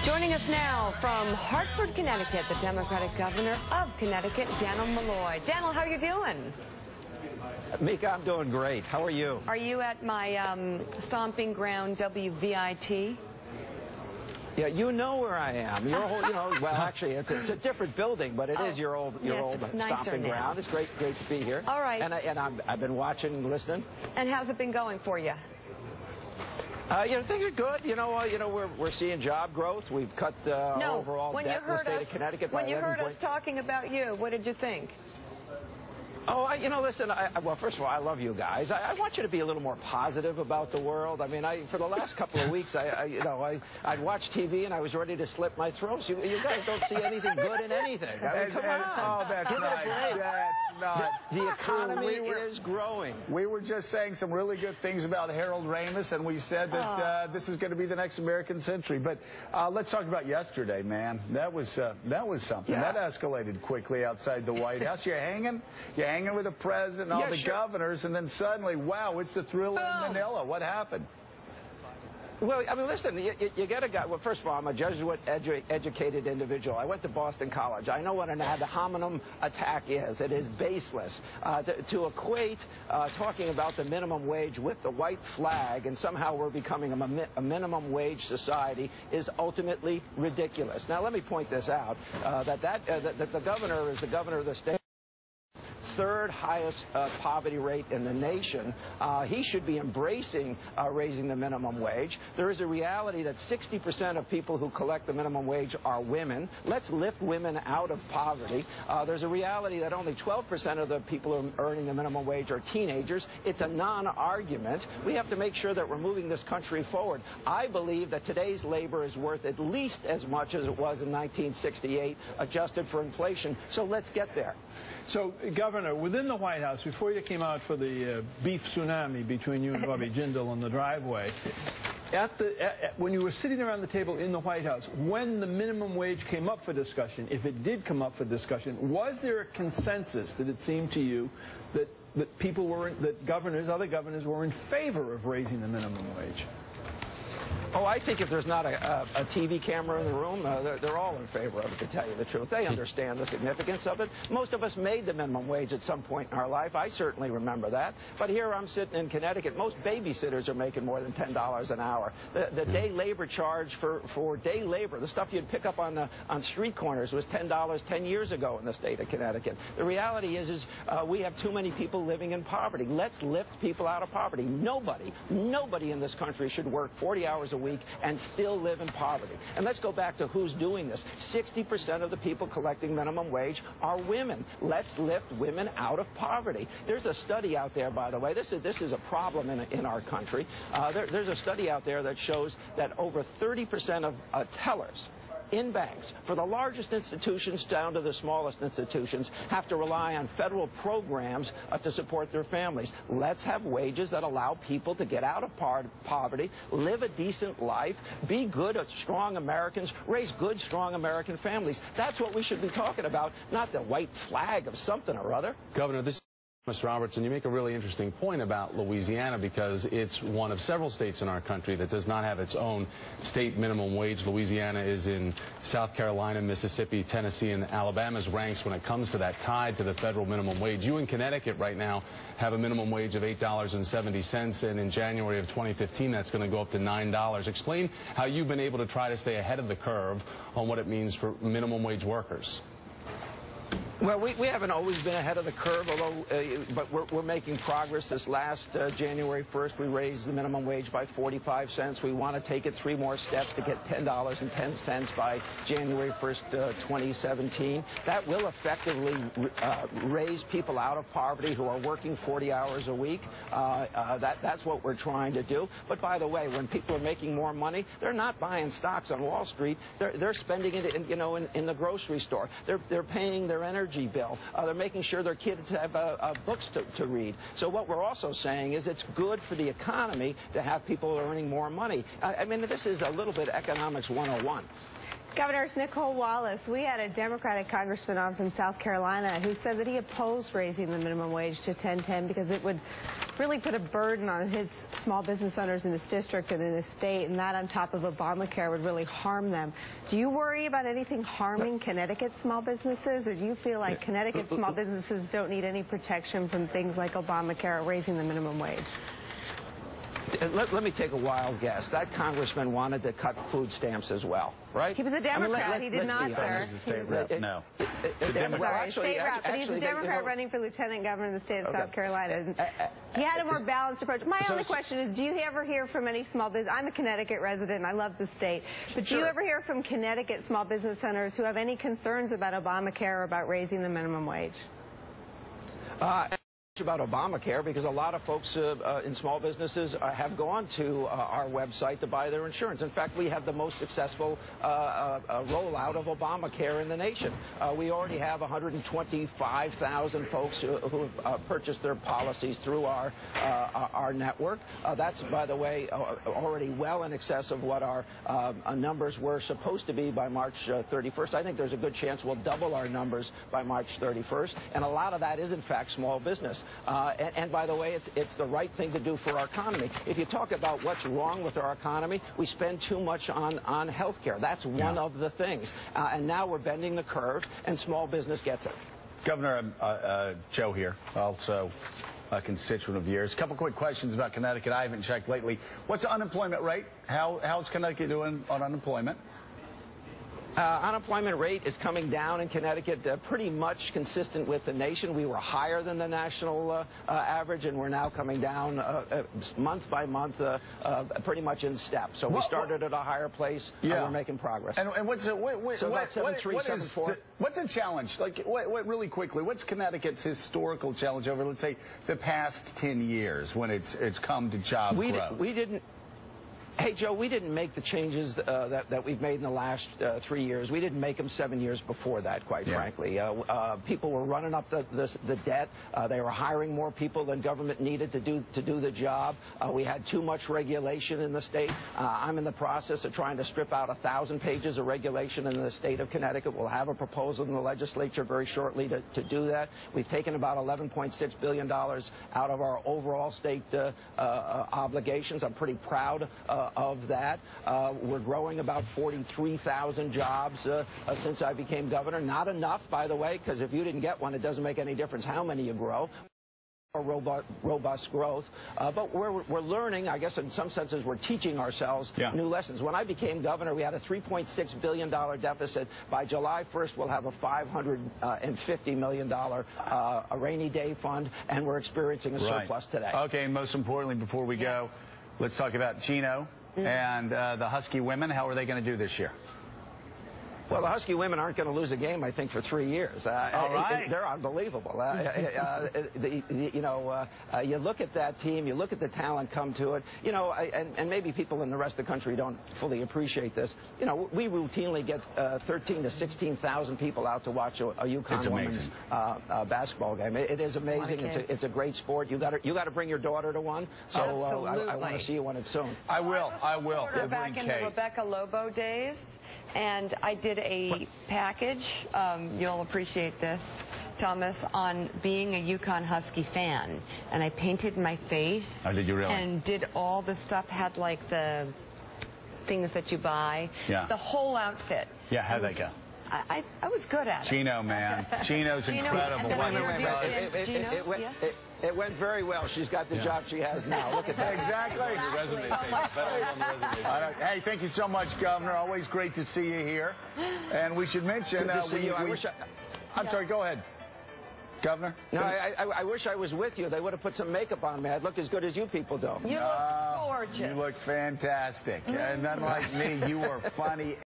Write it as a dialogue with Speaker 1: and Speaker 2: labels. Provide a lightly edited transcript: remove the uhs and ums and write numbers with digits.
Speaker 1: Joining us now from Hartford, Connecticut, the Democratic governor of Connecticut, Dannel Malloy. Dannel, how are you doing?
Speaker 2: Mika, I'm doing great. How are you?
Speaker 1: Are you at my stomping ground, WVIT?
Speaker 2: Yeah, you know where I am. Your whole, well, actually, it's a different building, but it is your old stomping ground. It's great to be here.
Speaker 1: All right.
Speaker 2: And I've been watching, listening.
Speaker 1: And how's it been going for you?
Speaker 2: Things are good. We're seeing job growth. We've cut overall debt in the state of Connecticut by 11
Speaker 1: When you heard us talking about you, what did you think?
Speaker 2: Oh, listen, well, first of all, I love you guys. I want you to be a little more positive about the world. I mean, for the last couple of weeks, I'd watch TV and I was ready to slit my throat. You guys don't see anything good in anything. I mean, come on.
Speaker 3: Oh, that's not. That's not.
Speaker 2: The economy is growing.
Speaker 3: We were just saying some really good things about Harold Ramis, and we said that this is going to be the next American century. But let's talk about yesterday, man. That was something.
Speaker 2: Yeah.
Speaker 3: That escalated quickly outside the White House. You're hanging with the president and all the governors, and then suddenly, wow, it's the Thriller in Manila. What happened?
Speaker 2: Well, I mean, listen, you get a guy. Well, first of all, I'm a Jesuit-educated individual. I went to Boston College. I know what an ad hominem attack is. It is baseless. To equate talking about the minimum wage with the white flag and somehow we're becoming a minimum wage society is ultimately ridiculous. Now, let me point this out, that the governor is the governor of the state. Third highest poverty rate in the nation. He should be embracing raising the minimum wage. There is a reality that 60% of people who collect the minimum wage are women. Let's lift women out of poverty. There's a reality that only 12% of the people who are earning the minimum wage are teenagers. It's a non-argument. We have to make sure that we're moving this country forward. I believe that today's labor is worth at least as much as it was in 1968, adjusted for inflation. So let's get there.
Speaker 4: So, Governor, within the White House, before you came out for the beef tsunami between you and Bobby Jindal in the driveway, when you were sitting around the table in the White House, when the minimum wage came up for discussion, if it did come up for discussion, was there a consensus that it seemed to you that other governors were in favor of raising the minimum wage?
Speaker 2: Oh, I think if there's not a TV camera in the room, they're all in favor of it, to tell you the truth. They understand the significance of it. Most of us made the minimum wage at some point in our life. I certainly remember that. But here I'm sitting in Connecticut. Most babysitters are making more than $10 an hour. The day labor charge for day labor, the stuff you'd pick up on street corners, was $10 10 years ago in the state of Connecticut. The reality is we have too many people living in poverty. Let's lift people out of poverty. Nobody in this country should work 40 hours a week and still live in poverty. And let's go back to who's doing this. 60% of the people collecting minimum wage are women. Let's lift women out of poverty. There's a study out there, by the way. This is a problem in our country. There's a study out there that shows that over 30% of tellers in banks, for the largest institutions down to the smallest institutions, have to rely on federal programs to support their families. Let's have wages that allow people to get out of poverty, live a decent life, be good, strong Americans, raise good, strong American families. That's what we should be talking about, not the white flag of something or other.
Speaker 5: Governor, this Mr. Robertson, you make a really interesting point about Louisiana because it's one of several states in our country that does not have its own state minimum wage. Louisiana is in South Carolina, Mississippi, Tennessee, and Alabama's ranks when it comes to that, tied to the federal minimum wage. You in Connecticut right now have a minimum wage of $8.70, and in January of 2015 that's going to go up to $9. Explain how you've been able to try to stay ahead of the curve on what it means for minimum wage workers.
Speaker 2: Well, we haven't always been ahead of the curve, although, but we're making progress. This last January 1st, we raised the minimum wage by 45 cents. We want to take it 3 more steps to get $10.10 by January 1st, 2017. That will effectively raise people out of poverty who are working 40 hours a week. That's what we're trying to do. But by the way, when people are making more money, they're not buying stocks on Wall Street. They're spending it, in the grocery store. They're paying their energy bill. They're making sure their kids have books to read. So what we're also saying is it's good for the economy to have people earning more money. I mean, this is a little bit economics 101.
Speaker 6: Governor Nicole Wallace, we had a Democratic congressman on from South Carolina who said that he opposed raising the minimum wage to $10.10 because it would really put a burden on his small business owners in his district and in his state, and that on top of Obamacare would really harm them. Do you worry about anything harming Connecticut small businesses, or do you feel like Connecticut small businesses don't need any protection from things like Obamacare or raising the minimum wage?
Speaker 2: Let me take a wild guess. That congressman wanted to cut food stamps as well, right?
Speaker 6: He was a Democrat. He did not, sir.
Speaker 3: He's a state rep. No.
Speaker 6: State rep, but he's a Democrat running for lieutenant governor of the state of South Carolina. He had a more balanced approach. My only question is, do you ever hear from any small business? I'm a Connecticut resident. I love the state. But do you ever hear from Connecticut small business owners who have any concerns about Obamacare or about raising the minimum wage?
Speaker 2: About Obamacare, because a lot of folks in small businesses have gone to our website to buy their insurance. In fact, we have the most successful rollout of Obamacare in the nation. We already have 125,000 folks who have purchased their policies through our network. That's, by the way, already well in excess of what our numbers were supposed to be by March 31st. I think there's a good chance we'll double our numbers by March 31st, and a lot of that is, in fact, small business. And by the way, it's the right thing to do for our economy. If you talk about what's wrong with our economy, we spend too much on health care. That's one of the things. And now we're bending the curve, and small business gets it.
Speaker 3: Governor, Joe here, also a constituent of yours. A couple quick questions about Connecticut. I haven't checked lately. What's the unemployment rate? How's Connecticut doing on unemployment?
Speaker 2: Unemployment rate is coming down in Connecticut, pretty much consistent with the nation. We were higher than the national average, and we're now coming down month by month, pretty much in step. So we started at a higher place, and we're making progress.
Speaker 3: And what's
Speaker 2: so about 7.374.
Speaker 3: What's a challenge? Like, really quickly, what's Connecticut's historical challenge over, let's say, the past 10 years when it's come to job growth?
Speaker 2: We didn't. Hey, Joe, we didn't make the changes that we've made in the last 3 years. We didn't make them 7 years before that, quite frankly. People were running up the debt. They were hiring more people than government needed to do the job. We had too much regulation in the state. I'm in the process of trying to strip out 1,000 pages of regulation in the state of Connecticut. We'll have a proposal in the legislature very shortly to do that. We've taken about $11.6 billion out of our overall state obligations. I'm pretty proud of that. We're growing about 43,000 jobs since I became governor. Not enough, by the way, because if you didn't get one, it doesn't make any difference how many you grow. Robust growth, but we're learning. I guess in some senses we're teaching ourselves new lessons. When I became governor, we had a $3.6 billion deficit. By July 1st, we'll have a $550 million a rainy day fund, and we're experiencing a surplus today.
Speaker 3: Okay, and most importantly, before we go, let's talk about Gino and the Husky women. How are they going to do this year?
Speaker 2: Well, the Husky women aren't going to lose a game, I think, for 3 years.
Speaker 3: All right.
Speaker 2: They're unbelievable. You look at that team, you look at the talent come to it, and maybe people in the rest of the country don't fully appreciate this. We routinely get 13,000 to 16,000 people out to watch a UConn women's basketball game. It is amazing. It's a great sport. You got to bring your daughter to one. So I want to see you when it's soon.
Speaker 3: I will.
Speaker 1: Back in the Rebecca Lobo days. And I did a package, you'll appreciate this, Thomas, on being a UConn Husky fan. And I painted my face.
Speaker 3: Oh, did you really?
Speaker 1: And did all the stuff, had like the things that you buy. Yeah. The whole outfit.
Speaker 3: Yeah, how'd that go?
Speaker 1: I was good at it.
Speaker 3: Gino, man. Gino's incredible.
Speaker 2: It went very well. She's got the job she has now. Look at that.
Speaker 3: Exactly.
Speaker 5: Your resume page.
Speaker 3: Hey, thank you so much, Governor. Always great to see you here. And we should mention...
Speaker 2: Good to see you.
Speaker 3: I'm sorry, go ahead. Governor?
Speaker 2: No, I wish I was with you. They would have put some makeup on me. I'd look as good as you people do.
Speaker 1: You look gorgeous.
Speaker 3: You look fantastic. And unlike me, you are funny.